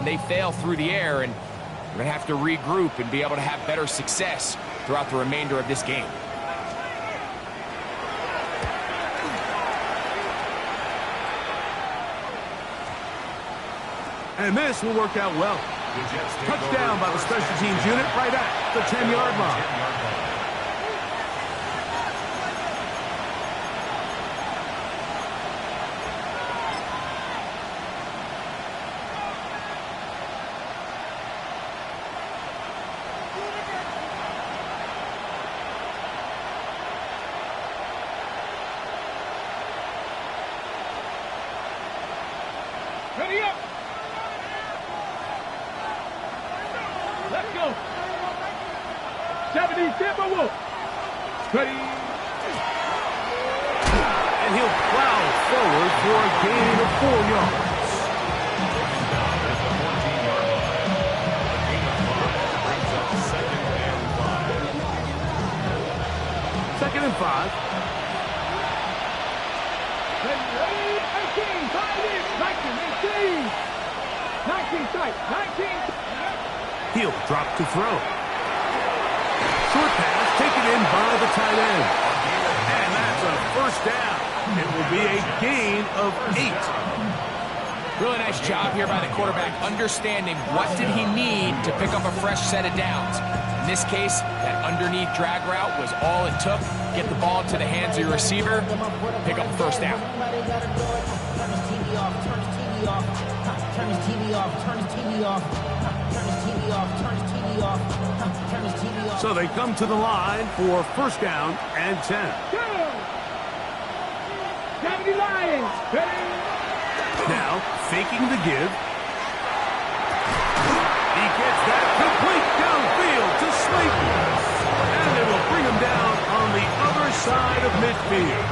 and they fail through the air, and we're going to have to regroup and be able to have better success throughout the remainder of this game. And this will work out well. Touchdown by the special teams unit right at the 10-yard line. Ready up! Let's go! 70, Timberwolf! Ready! And he'll plow forward for a gain of 4 yards. Second and 5. Ready, 18, 5 in, 19, 19 tight, 19. He'll drop to throw. Short pass taken in by the tight end. And that's a first down. It will be a gain of 8. Really nice job here by the quarterback, understanding what did he need to pick up a fresh set of downs. In this case, that underneath drag route was all it took. Get the ball into the hands of your receiver, pick up a first down. So they come to the line for first down and 10. Go! 70 Lions! Ready? Now, faking the give. He gets that complete downfield to Slayton. And they will bring him down on the other side of midfield.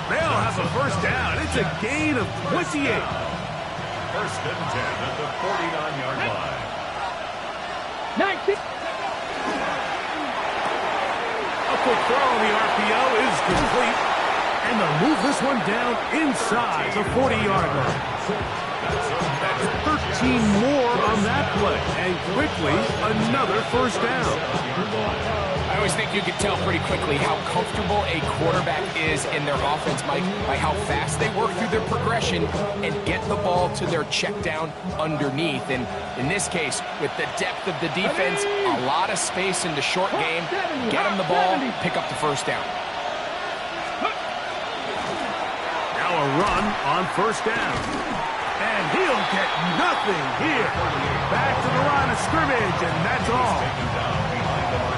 They'll have a first down. It's a gain of 28. First and 10 at the 49-yard line. 19. A quick throw on the RPO is complete. And they'll move this one down inside the 40-yard line. That's 13 more on that play. And quickly, another first down. I always think you can tell pretty quickly how comfortable a quarterback is in their offense, Mike, by how fast they work through their progression and get the ball to their check down underneath. And in this case, with the depth of the defense, a lot of space in the short game, get them the ball, pick up the first down. Now a run on first down. And he'll get nothing here. Back to the line of scrimmage, and that's all.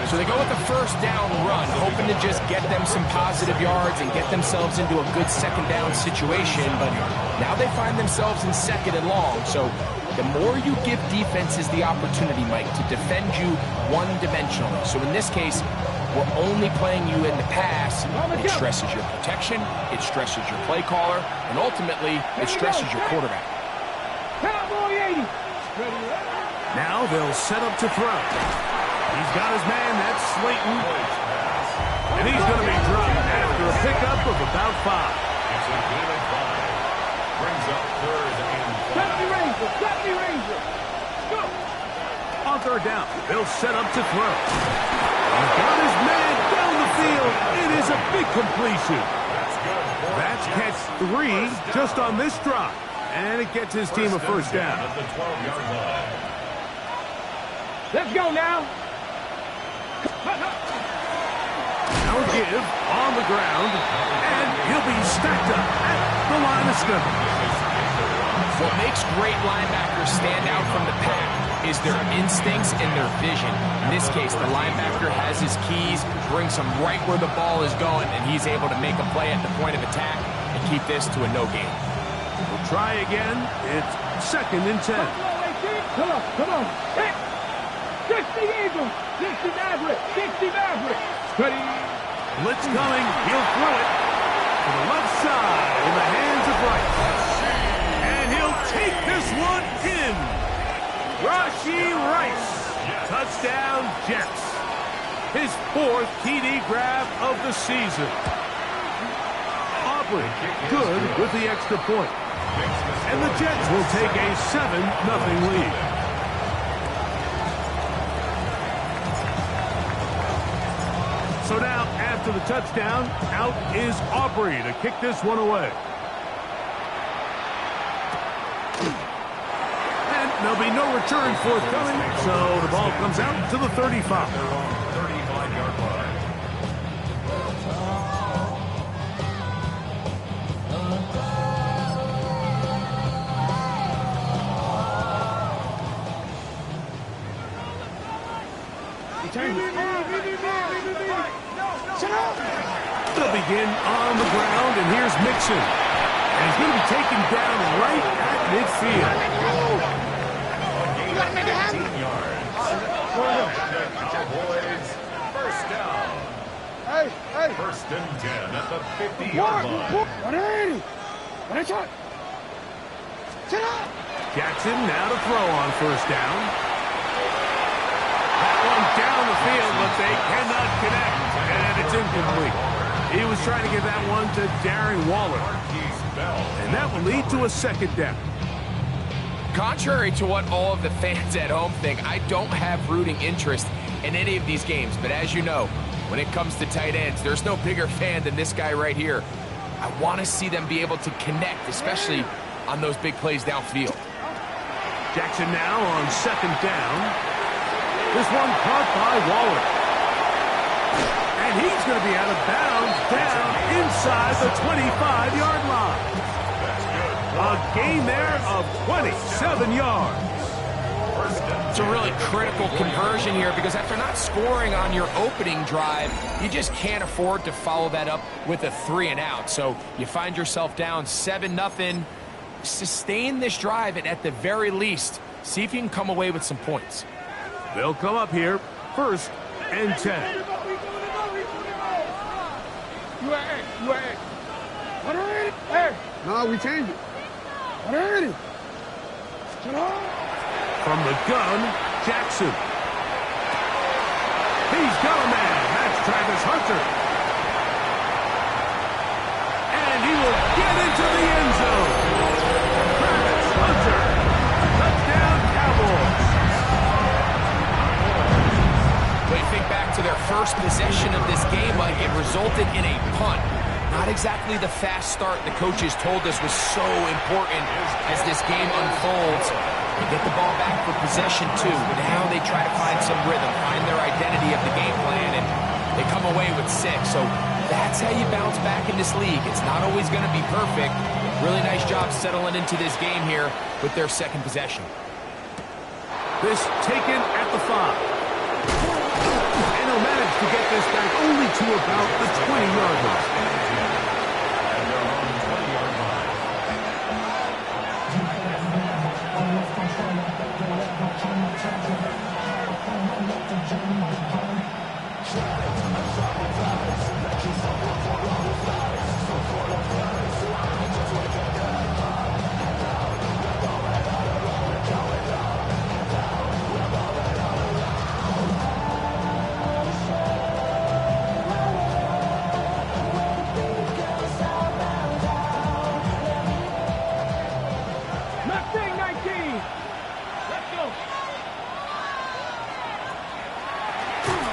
So they go with the first down run, hoping to just get them some positive yards and get themselves into a good second down situation. But now they find themselves in second and long. So the more you give defenses the opportunity, Mike, to defend you one-dimensionally. So in this case, we're only playing you in the pass. It stresses your protection, it stresses your play caller, and ultimately, it stresses your quarterback. Cowboy 80. Ready? Now they'll set up to throw. He's got his man, that's Slayton. And he's going to be dropped after a pickup of about 5. It's a gain of 5. Brings up third and 5. 70 Ranger. Go. On third down, they'll set up to throw. He's got his man down the field. It is a big completion. That's catch 3 just on this drop. And it gets his team a first down. At the 12-yard line. Let's go now. Now give on the ground. And he'll be stacked up at the line of scrimmage. What makes great linebackers stand out from the pack is their instincts and their vision. In this case, the linebacker has his keys, brings him right where the ball is going, and he's able to make a play at the point of attack and keep this to a no gain. We'll try again. It's second and 10. Come on, come on. Hey. 60 Eagles, 60 Maverick, 60 Maverick. Ready? Blitz coming. He'll throw it to the left side in the hands of Rice. And he'll take this one in. Rashee Rice. Touchdown, Jets. His 4th TD grab of the season. Aubrey, good with the extra point. And the Jets will take a 7-0 lead. So now, after the touchdown, out is Aubrey to kick this one away. And there'll be no return forthcoming, so the ball comes out to the 35. 35-yard line. They'll begin on the ground, and here's Mixon. And he's going to be taken down right at midfield. A gain of 15 yards. Boys, first down. Hey. First and 10 at the 50-yard line. Jackson now to throw on first down. That one down the field, but they cannot connect. And it's incomplete. He was trying to get that one to Darren Waller. And that will lead to a second down. Contrary to what all of the fans at home think, I don't have rooting interest in any of these games. But as you know, when it comes to tight ends, there's no bigger fan than this guy right here. I want to see them be able to connect, especially on those big plays downfield. Jackson now on second down. This one caught by Waller. And he's going to be out of bounds down inside the 25-yard line. A gain there of 27 yards. It's a really critical conversion here because after not scoring on your opening drive, you just can't afford to follow that up with a 3-and-out. So you find yourself down 7-0. Sustain this drive and at the very least, see if you can come away with some points. They'll come up here, first and 10. No, we changed it. From the gun, Jackson. He's got a man. That's Travis Hunter. And he will get into the end zone. Travis Hunter. Touchdown, Cowboys. When you think back to their first possession of this game, Mike, it resulted in a punt. Not exactly the fast start the coaches told us was so important as this game unfolds. They get the ball back for possession two. Now they try to find some rhythm, find their identity of the game plan, and they come away with 6. So that's how you bounce back in this league. It's not always going to be perfect. Really nice job settling into this game here with their second possession. This taken at the 5. And he'll manage to get this back only to about the 20-yard line.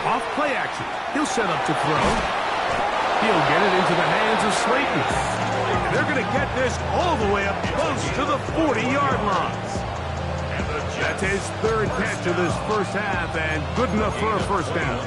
Off play action. He'll set up to throw. He'll get it into the hands of Slayton. And they're going to get this all the way up close to the 40-yard line. That's his third catch of this first half and good enough for a first down.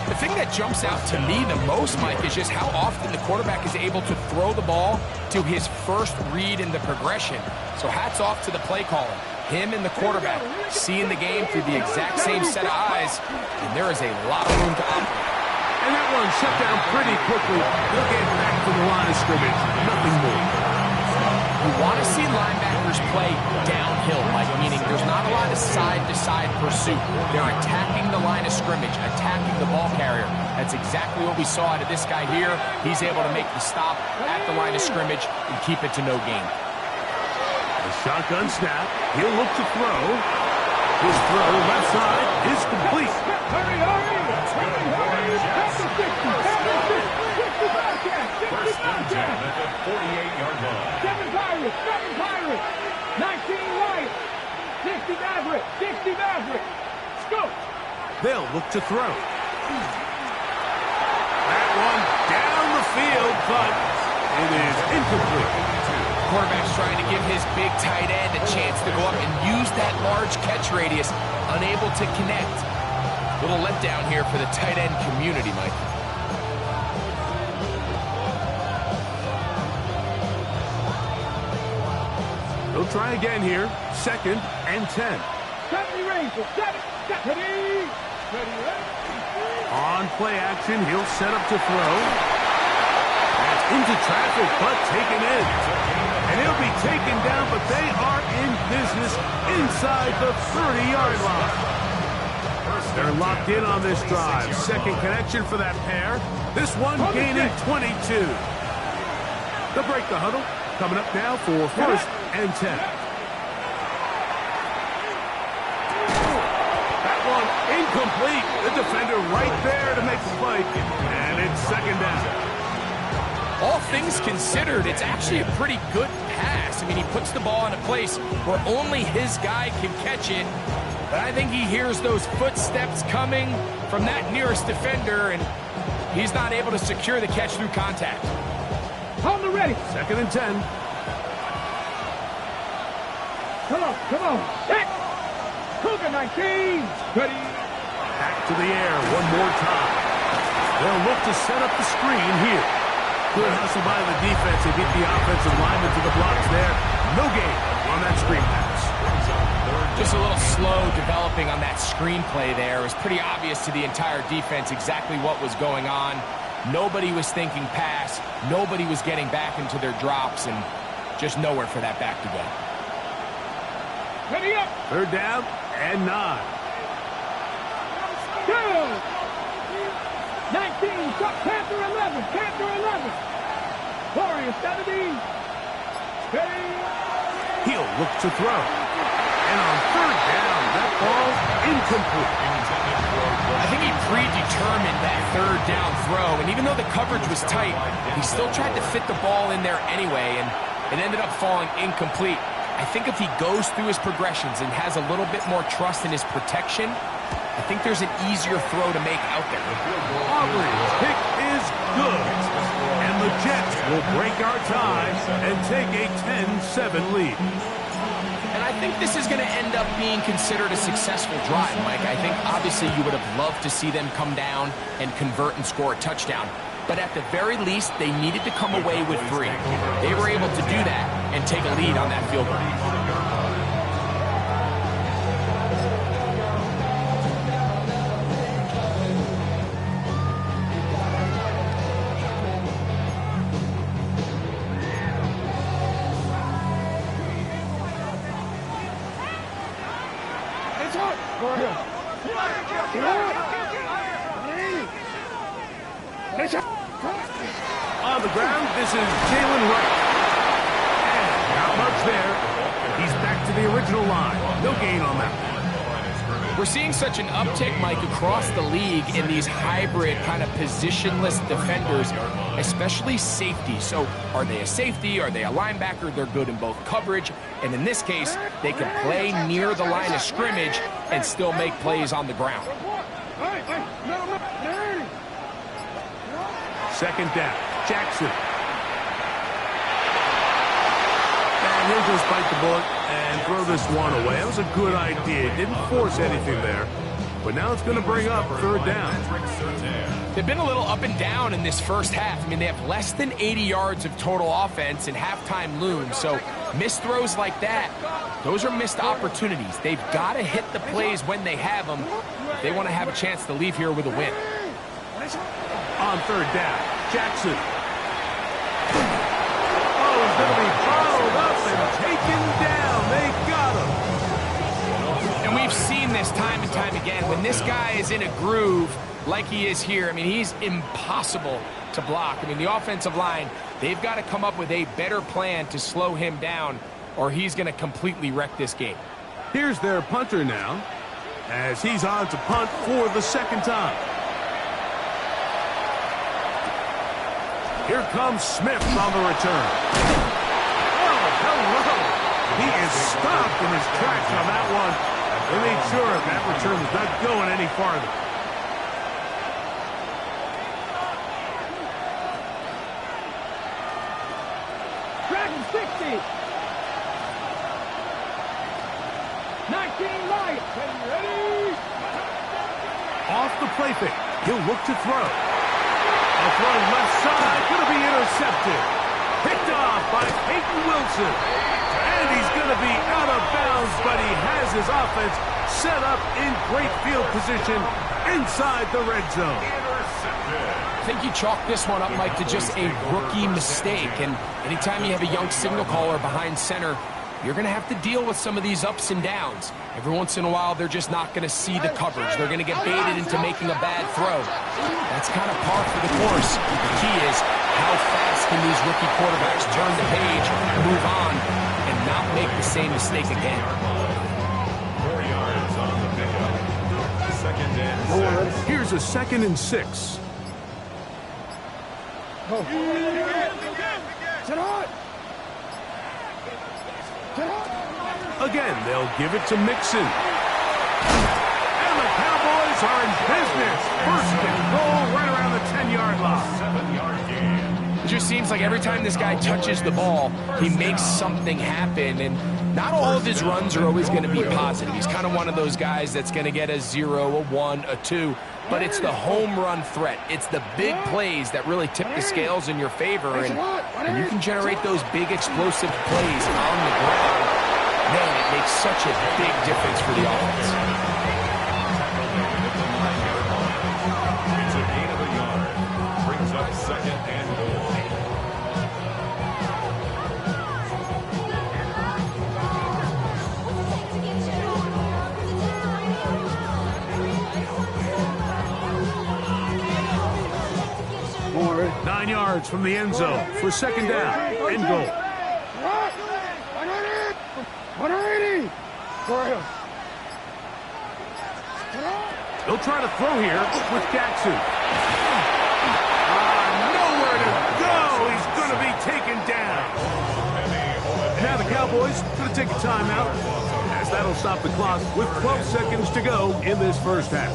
The thing that jumps out to me the most, Mike, is just how often the quarterback is able to throw the ball to his first read in the progression. So hats off to the play caller. Him and the quarterback seeing the game through the exact same set of eyes, and there is a lot of room to operate. And that one shut down pretty quickly. They'll get back to the line of scrimmage. Nothing more. You want to see linebackers play downhill, Mike, meaning there's not a lot of side-to-side pursuit. They're attacking the line of scrimmage, attacking the ball carrier. That's exactly what we saw out of this guy here. He's able to make the stop at the line of scrimmage and keep it to no gain. A shotgun snap. He'll look to throw. His throw left side is complete. Hurry! First and 10 at the 48-yard line. Seven Pirates! 60 Maverick. 60 Maverick. Scoop. They'll look to throw. That one down the field, but it is incomplete. Quarterback's trying to give his big tight end a chance to go up and use that large catch radius. Unable to connect. Little letdown here for the tight end community, Mike. They'll try again here. 2nd and 10. 70 Rangers. 70. Ready. On play action, he'll set up to throw. That's into traffic, but taken in. And he'll be taken down, but they are in business inside the 30-yard line. They're locked in on this drive. Second connection for that pair. This one gaining 22. They'll break the huddle. Coming up now for 1st and 10. That one incomplete. The defender right there to make the play. And it's 2nd down. All things considered, it's actually a pretty good pass. I mean, he puts the ball in a place where only his guy can catch it. But I think he hears those footsteps coming from that nearest defender, and he's not able to secure the catch through contact. On the ready. 2nd and 10. Come on. Hit. Cougar 19. Ready. Back to the air one more time. They'll look to set up the screen here. Good hustle by the defense. They beat the offensive lineman to the blocks there. No gain on that screen pass. Just a little slow developing on that screenplay there. It was pretty obvious to the entire defense exactly what was going on. Nobody was thinking pass. Nobody was getting back into their drops, and just nowhere for that back to go. Ready up. 3rd down and 9. 2. 19. Panther 11. Panther 11. Warrior 70. Ready. He'll look to throw. And on 3rd down, that ball's incomplete. I think he predetermined that 3rd down throw, and even though the coverage was tight, he still tried to fit the ball in there anyway, and it ended up falling incomplete. I think if he goes through his progressions and has a little bit more trust in his protection, I think there's an easier throw to make out there. Aubrey's pick is good. And the Jets will break our tie and take a 10-7 lead. And I think this is going to end up being considered a successful drive, Mike. I think obviously you would have loved to see them come down and convert and score a touchdown. But at the very least, they needed to come away with 3. They were able to do that and take a lead on that field goal. On the ground, this is Jalen Wright. And not much there. He's back to the original line. No gain on that one. We're seeing such an uptick, Mike, across the league in these hybrid kind of positionless defenders, especially safety. So are they a safety? Are they a linebacker? They're good in both coverage. And in this case, they can play near the line of scrimmage and still make plays on the ground. 2nd down. Jackson. And he'll just bite the bullet and throw this one away. That was a good idea. Didn't force anything there. But now it's going to bring up 3rd down. They've been a little up and down in this first half. I mean, they have less than 80 yards of total offense and halftime looms. So missed throws like that, those are missed opportunities. They've got to hit the plays when they have them if they want to have a chance to leave here with a win. On 3rd down, Jackson. Oh, he's going to be followed up and taken down. They got him. And we've seen this time and time again. When this guy is in a groove like he is here, I mean, he's impossible to block. I mean, the offensive line, they've got to come up with a better plan to slow him down, or he's going to completely wreck this game. Here's their punter now, as he's on to punt for the 2nd time. Here comes Smith on the return. Oh, hello. He is stopped in his tracks on that one. sure that return was not going any farther. Dragon 60. 19 Lions. Ready? Off the play fake. He'll look to throw. A throw left side. Going to be intercepted. Picked off by Peyton Wilson. And he's going to be out of bounds, but he has his offense set up in great field position inside the red zone. I think you chalk this one up, Mike, to just a rookie mistake. And anytime you have a young signal caller behind center, you're going to have to deal with some of these ups and downs. Every once in a while, they're just not going to see the coverage. They're going to get baited into making a bad throw. That's kind of par for the course. The key is how fast can these rookie quarterbacks turn the page, move on, and not make the same mistake again. 4 yards on the pickup. Second and 6. Here's a 2nd and 6. Again, they'll give it to Mixon. And the Cowboys are in business. First and goal right around the 10-yard line. 7-yard gain. It just seems like every time this guy touches the ball, he makes something happen. And not all of his runs are always going to be positive. He's kind of one of those guys that's going to get a 0, a 1, a 2. But it's the home run threat. It's the big plays that really tip the scales in your favor. And when you can generate those big explosive plays on the ground, man, it makes such a big difference for the offense. It's a gain of a yard. Brings up 2nd and goal. More. 9 yards from the end zone for 2nd down and goal. 180. They'll try to throw here with Jackson. Nowhere to go. He's going to be taken down. Now the Cowboys going to take a timeout, as that'll stop the clock with 12 seconds to go in this first half.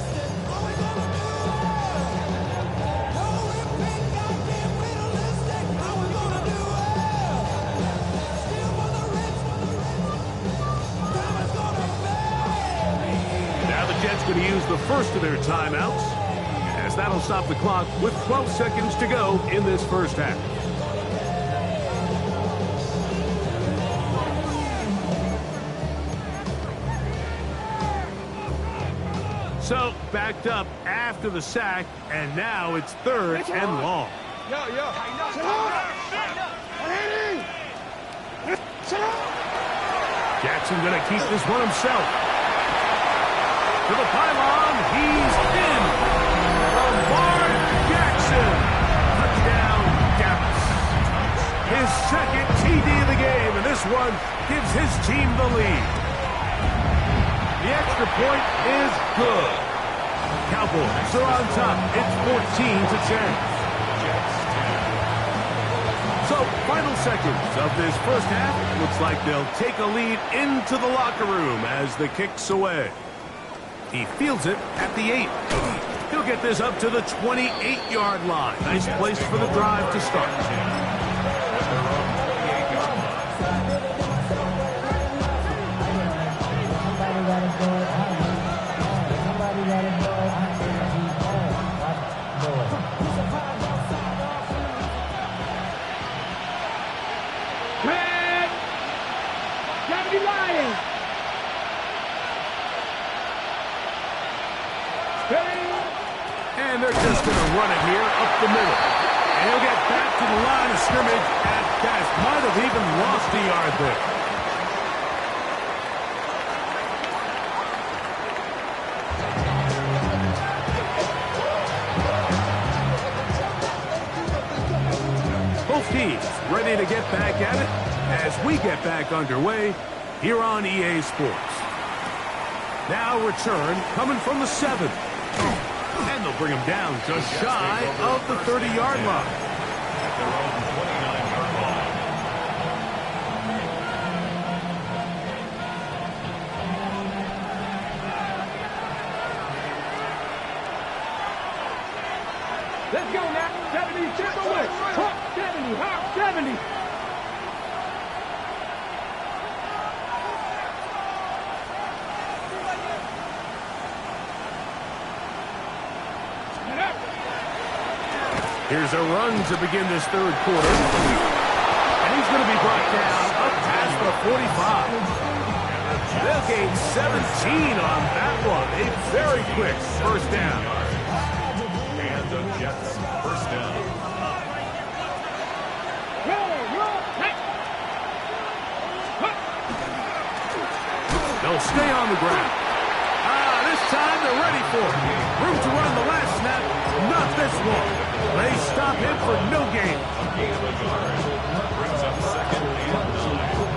Going to use the first of their timeouts, as that'll stop the clock with 12 seconds to go in this first half. So backed up after the sack, and now it's 3rd and long. Jackson going to keep this one himself. To the pylon, he's in. Lamar Jackson. Touchdown, Dallas. His 2nd TD of the game, and this one gives his team the lead. The extra point is good. Cowboys are on top. It's 14-10. So, final seconds of this first half. Looks like they'll take a lead into the locker room as the kick's away. He fields it at the 8. He'll get this up to the 28-yard line. Nice place for the drive to start. Red. 70 Lions. And they're just going to run it here up the middle. And he'll get back to the line of scrimmage at best. Might have even lost a yard there. Both teams ready to get back at it as we get back underway here on EA Sports. Now return coming from the 7. And they'll bring him down just shy of the 30-yard line. At their own 29-yard line. Let's go now. 70, step away. Hop 70, hop 70. Here's a run to begin this third quarter. And he's going to be brought down up past the 45. They'll gain 17 on that one. A very quick first down. And the Jets first down. They'll stay on the ground. This time they're ready for it. Room to run the last snap. Not this one. They stop him for no gain. A gain of a yard. Brings up second and 9.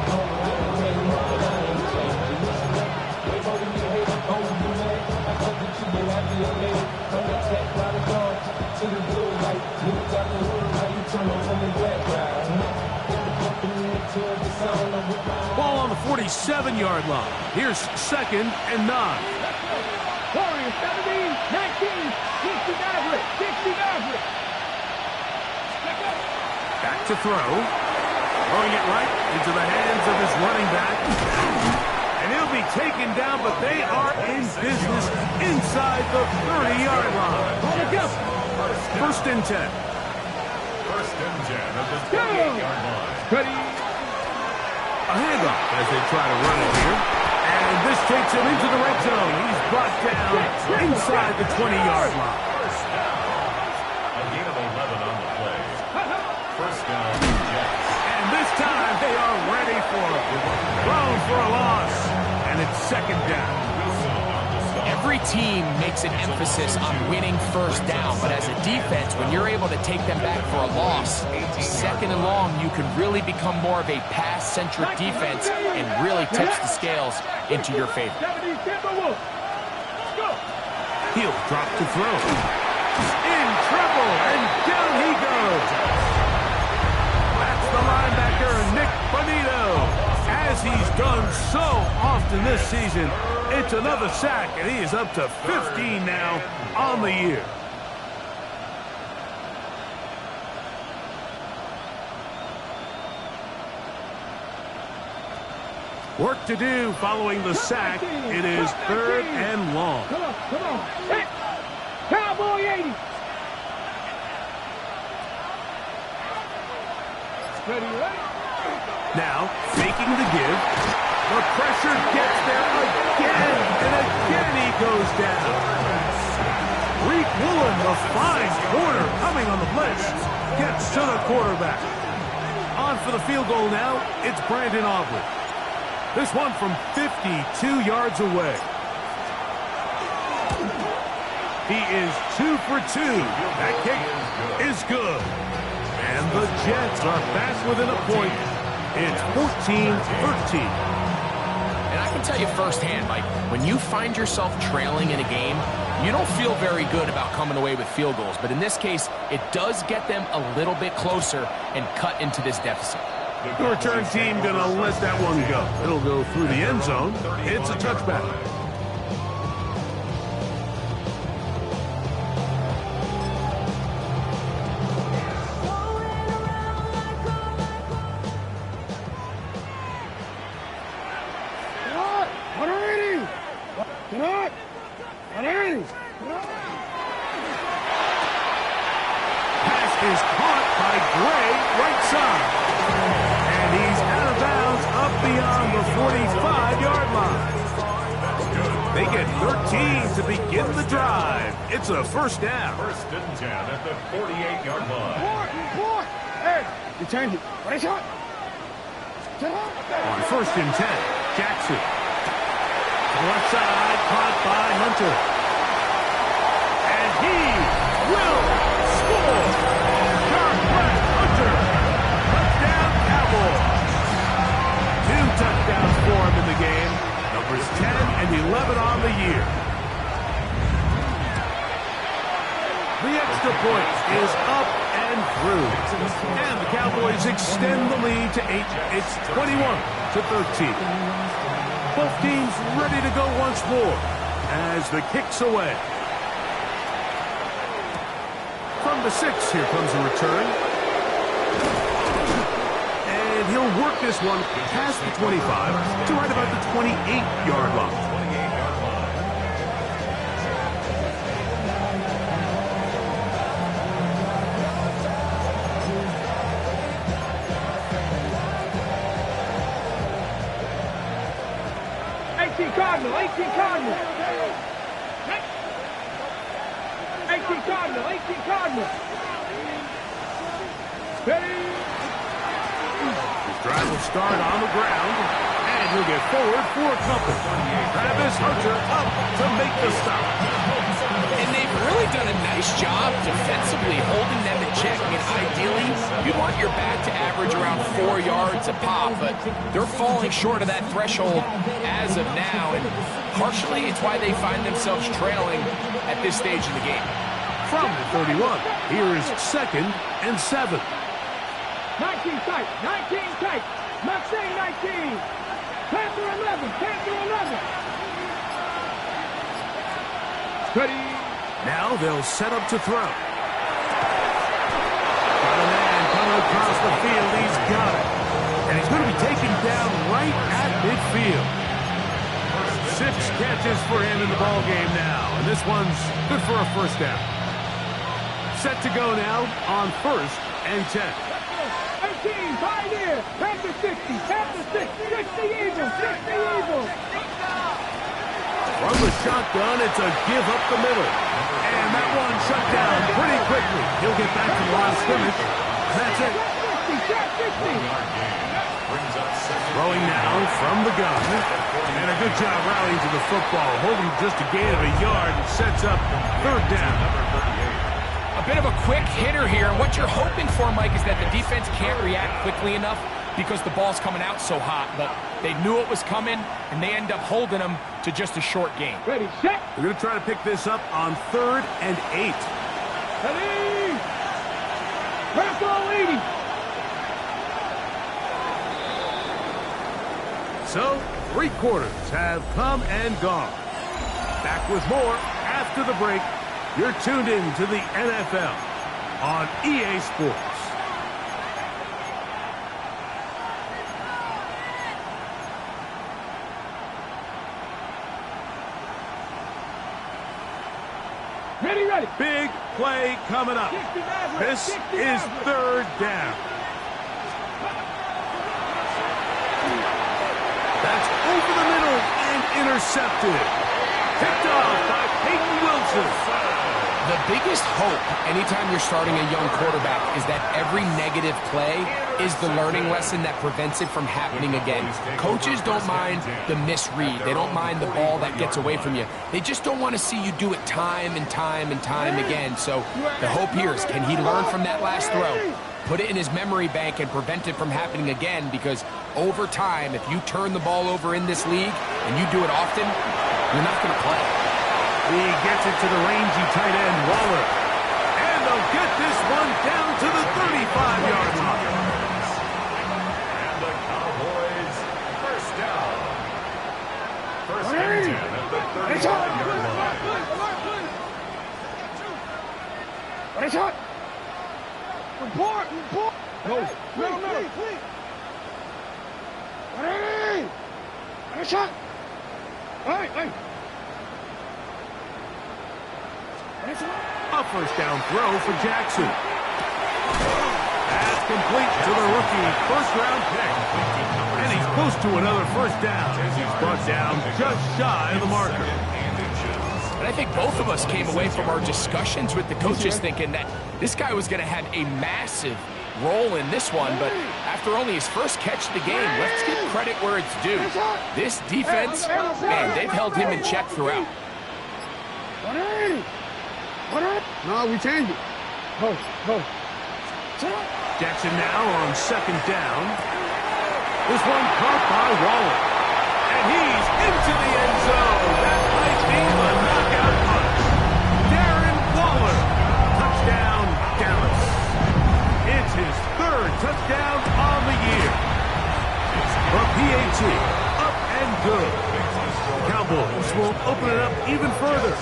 Ball on the 47-yard line. Here's second and 9. Warriors 17, 19, 60 Maverick, 60 Maverick. Back to throw. Throwing it right into the hands of his running back. And he'll be taken down, but they are in business inside the 30-yard line. First and 10. First and 10 at the 28-yard line. Ready. A handoff as they try to run it here. And this takes him into the red zone. He's brought down inside the 20-yard line. A gain of 11 on the play. First down, Jets. And this time they are ready for it. Thrown for a loss. And it's second down. Every team makes an emphasis on winning first down, but as a defense, when you're able to take them back for a loss, second and long, you can really become more of a pass-centric defense and really tips the scales into your favor. He'll drop to throw. In trouble, and down he goes. That's the linebacker, Nick Bonito. As he's done so often this season, it's another sack, and he is up to 15 now on the year. Work to do following the sack. It is third and long. Come on, come on. Hey, Cowboy 80. Ready, ready. Now, faking the give. The pressure gets there again, and again he goes down. Reek Woolen, the fine corner, coming on the blitz, gets to the quarterback. On for the field goal now, it's Brandon Aubrey. This one from 52 yards away. He is 2 for 2. That kick is good. And the Jets are back within a point. It's 14-13. And I can tell you firsthand, Mike, when you find yourself trailing in a game, you don't feel very good about coming away with field goals. But in this case, it does get them a little bit closer and cut into this deficit. The return team going to let that one go. It'll go through the end zone. It's a touchback. Pass is caught by Gray, right side. And he's out of bounds up beyond the 45-yard line. They get 13 to begin the drive. It's a first down. First and 10 at the 48-yard line. Hey, you change it. What is it? On first and 10, Jackson. To the left side, caught by Hunter. And he will score. Dark Hunter. Touchdown, Cowboys. 2 touchdowns for him in the game. Numbers 10 and 11 on the year. The extra point is up and through. And the Cowboys extend the lead to 8. It's 21-13. Both teams ready to go once more as the kick's away. From the 6, here comes a return. And he'll work this one past the 25 to right about the 28-yard line. 28-yard line. 18 Cardinal, 18 Cardinal. 18 Cardinal, 18 Cardinal. Ready? His drive will start on the ground, and he'll get forward for a couple. Travis Hunter up to make the stop. And they've really done a nice job defensively holding them in check. I mean, ideally, you want your back to average around 4 yards a pop, but they're falling short of that threshold as of now, and partially it's why they find themselves trailing at this stage in the game. From the 31, here's 2nd and 7. 19 tight, 19 tight. Mustang 19. Panther 11, Panther 11. Ready? Now they'll set up to throw. Got a man coming across the field. He's got it. And he's going to be taken down right at midfield. 6 catches for him in the ball game now. And this one's good for a first down. Set to go now on 1st and 10. 18, pioneer. Panther 60, Panther 6, 60 Eagles, 60 Eagles. From the shotgun, it's a give up the middle. And that one shut down pretty quickly. He'll get back to the line of scrimmage. That's it. 60. Throwing now from the gun. And a good job rallying to the football. Holding just a gain of a yard and sets up 3rd down. A bit of a quick hitter here, and what you're hoping for, Mike, is that the defense can't react quickly enough because the ball's coming out so hot, but they knew it was coming, and they end up holding them to just a short gain. Ready, set. We're going to try to pick this up on 3rd and 8. Ready. Purple 80. So, 3 quarters have come and gone. Back with more after the break. You're tuned in to the NFL on EA Sports. Ready, ready. Big play coming up. This is 3rd down. That's over the middle and intercepted. Picked off by Peyton Wilson. The biggest hope anytime you're starting a young quarterback is that every negative play is the learning lesson that prevents it from happening again. Coaches don't mind the misread. They don't mind the ball that gets away from you. They just don't want to see you do it time and time and time again. So the hope here is, can he learn from that last throw? Put it in his memory bank and prevent it from happening again, because over time, if you turn the ball over in this league and you do it often, you're not going to play. He gets it to the rangy tight end, Waller. And they'll get this one down to the 35-yard line. And the Cowboys, 1st down. 1st and 10 at the 35-yard line. Ready, shot. Report. No. Ready. Ready, shot. Hey. A 1st down throw for Jackson. That's complete to the rookie, 1st-round pick. And he's close to another 1st down. He's brought down just shy of the marker. And I think both of us came away from our discussions with the coaches thinking that this guy was going to have a massive role in this one, but after only his first catch of the game, let's give credit where it's due. This defense, man, they've held him in check throughout. No, we changed it. Go. Jackson now on 2nd down. This one caught by Waller. And he's into the end zone. That might be the knockout punch. Darren Waller. Touchdown, Dallas. It's his 3rd touchdown on the year. The PAT, up and good. Cowboys will open it up even further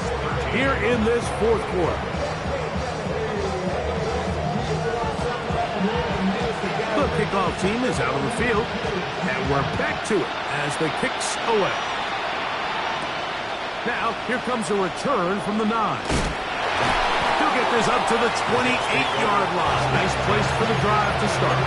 here in this 4th quarter. kickoff team is out on the field. And we're back to it as the kick's away. Now, here comes a return from the 9. He'll get this up to the 28-yard line. Nice place for the drive to start.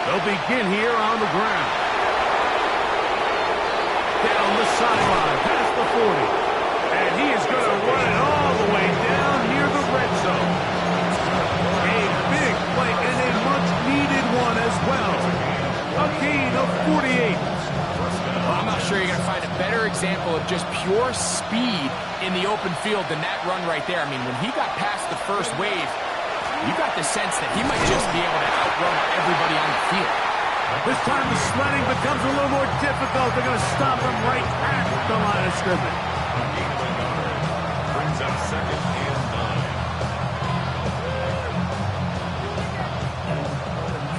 They'll begin here on the ground. Down the sideline, past the 40. And he is going to run it all the way down near the red zone. A big play and a much-needed one as well. A gain of 48. Well, I'm not sure you're going to find a better example of just pure speed in the open field than that run right there. I mean, when he got past the first wave, you got the sense that he might just be able to outrun everybody on the field. This time the sledding becomes a little more difficult. They're going to stop him right at the line of scrimmage. Brings up 2nd and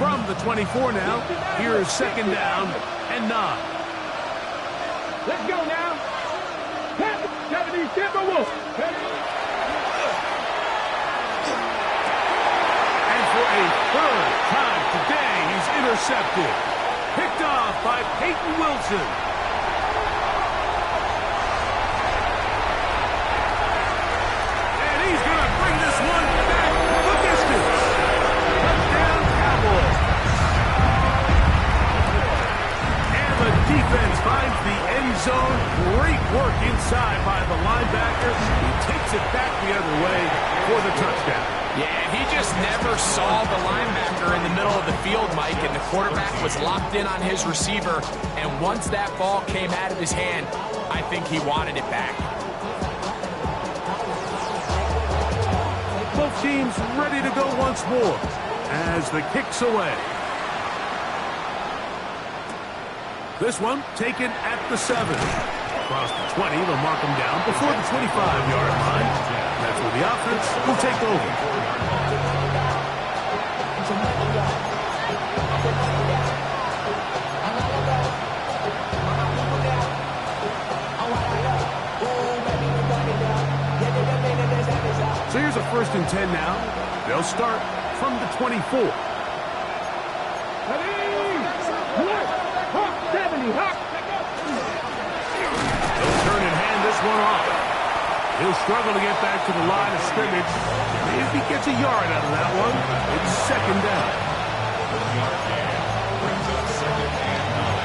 9. From the 24 now, here is 2nd down and 9. Let's go now. 70 Timberwolves. For a third time today, he's intercepted. Picked off by Peyton Wilson. And he's going to bring this one back the distance. Touchdown, Cowboys. And the defense finds the end zone. Great work inside by the linebacker. He takes it back the other way for the touchdown. Yeah, he just never saw the linebacker in the middle of the field, Mike, and the quarterback was locked in on his receiver, and once that ball came out of his hand, I think he wanted it back. Both teams ready to go once more as the kick's away. This one taken at the 7. Across the 20, they'll mark him down before the 25-yard line. That's where the offense will take over. So here's a 1st and 10 now. They'll start from the 24. 70, Hawk. They'll turn and hand this one off. He'll struggle to get back to the line of scrimmage. If he gets a yard out of that one, it's 2nd down. Brings up 2nd and 9.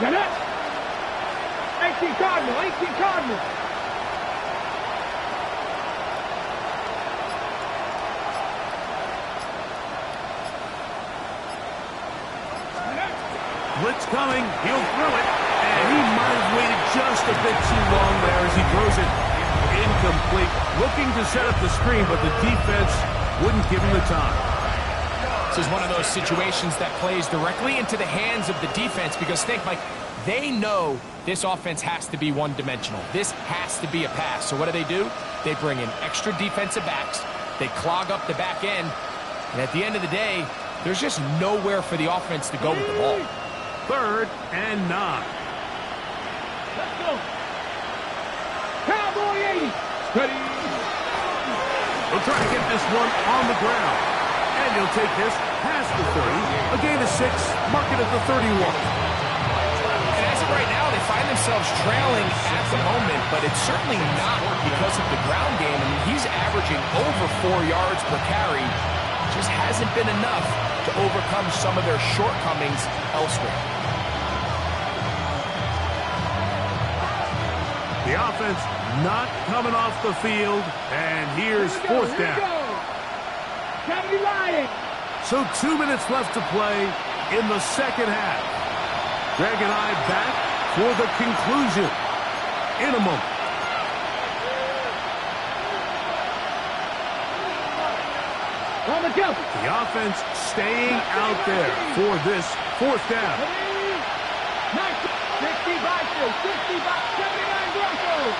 Get it. 18 Cardinal, 18 Cardinal. Blitz coming, he'll throw it, and he might have waited just a bit too long there as he throws it incomplete. Looking to set up the screen, but the defense wouldn't give him the time. This is one of those situations that plays directly into the hands of the defense because think, Mike, they know this offense has to be one-dimensional. This has to be a pass. So what do? They bring in extra defensive backs. They clog up the back end. And at the end of the day, there's just nowhere for the offense to go with the ball. 3rd and 9. Let's go. Cowboy 80. Ready. They'll try to get this one on the ground. And he'll take this past the 30. A gain of 6. Mark it at the 31. And as of right now, they find themselves trailing at the moment, but it's certainly not because of the ground game. I mean, he's averaging over 4 yards per carry. Just hasn't been enough to overcome some of their shortcomings elsewhere. The offense not coming off the field, and here's 4th down. Gotta be lying. So 2 minutes left to play in the 2nd half. Greg and I back for the conclusion in a moment. On the jump. The offense staying out there for this fourth down. 65 to 79 Broncos.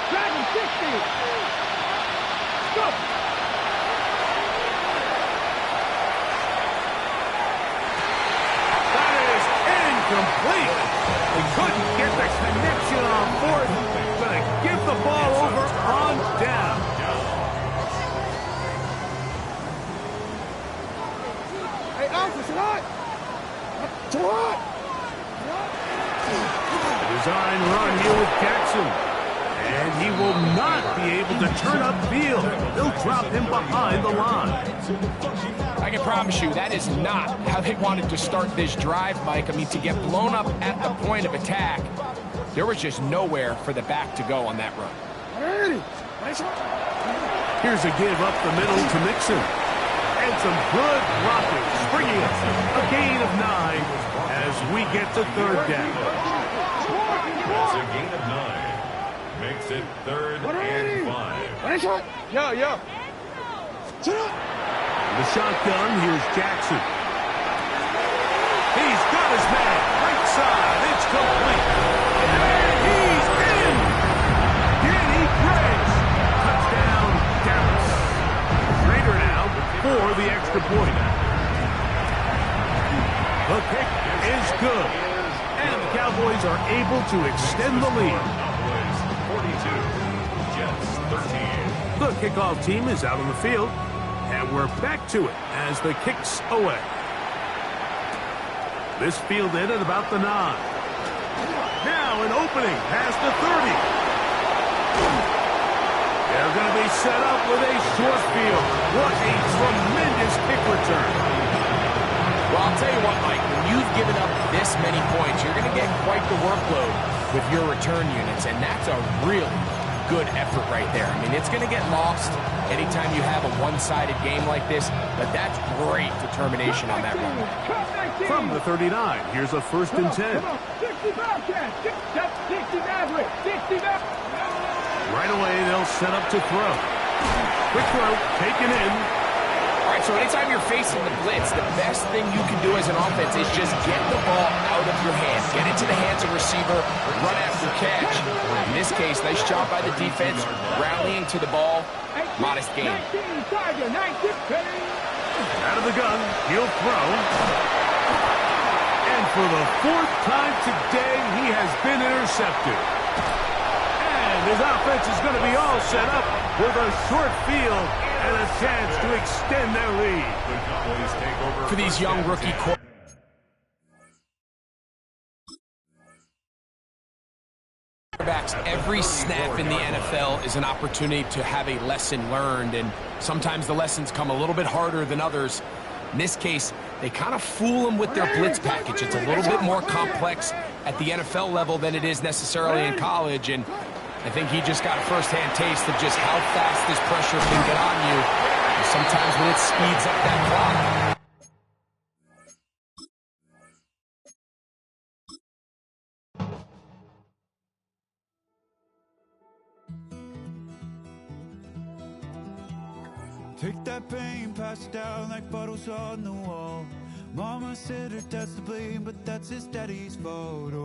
Dragon 60. Go. That is incomplete. He couldn't get the connection on fourth. Going to give the ball over on down. Hey, Alpha, it's hot. Too hot. Design run here with Jackson. And he will not be able to turn upfield. They'll drop him behind the line. I can promise you that is not how they wanted to start this drive, Mike. I mean, to get blown up at the point of attack, there was just nowhere for the back to go on that run. Here's a give up the middle to Mixon. And some good blocking, bringing us a gain of 9 as we get to third down. That's a gain of 9. Makes it 3rd and 5. Yo. The shotgun, here's Jackson. He's got his man, right side, it's complete. And he's in! Danny Greggs, touchdown, Dallas. Raider now for the extra point. The kick is good. And the Cowboys are able to extend the lead. Cowboys 42, Jets 13. The kickoff team is out on the field. And we're back to it as the kick's away. This fielded at about the 9. Now an opening past the 30. They're going to be set up with a short field. What a tremendous kick return. Well, I'll tell you what, Mike, when you've given up this many points, you're going to get quite the workload with your return units, and that's a really good effort right there. I mean, it's going to get lost anytime you have a one-sided game like this, but that's great determination on that run. From the 39, here's a 1st and 10. 60 Bobcats. 60 Maverick. 60 Maverick. Right away, they'll set up to throw. Quick throw, taken in. All right, so anytime you're facing the blitz, the best thing you can do as an offense is just get the ball out of your hands. Get into the hands of receiver, run after catch. In this case, nice job by the defense, rallying to the ball. Modest gain. 19, Tiger, 19. Out of the gun, he'll throw. And for the 4th time today, he has been intercepted. And his offense is going to be all set up with a short field and a chance to extend their lead. The Cowboys take over For these young rookie quarterbacks, every snap in the NFL is an opportunity to have a lesson learned, and sometimes the lessons come a little bit harder than others. In this case, they kind of fool them with their blitz package. It's a little bit more complex at the NFL level than it is necessarily in college, and I think he just got a first-hand taste of just how fast this pressure can get on you. And sometimes when it speeds up that clock. Take that pain, pass it down like photos on the wall. Mama said her dad's to blame, but that's his daddy's photo.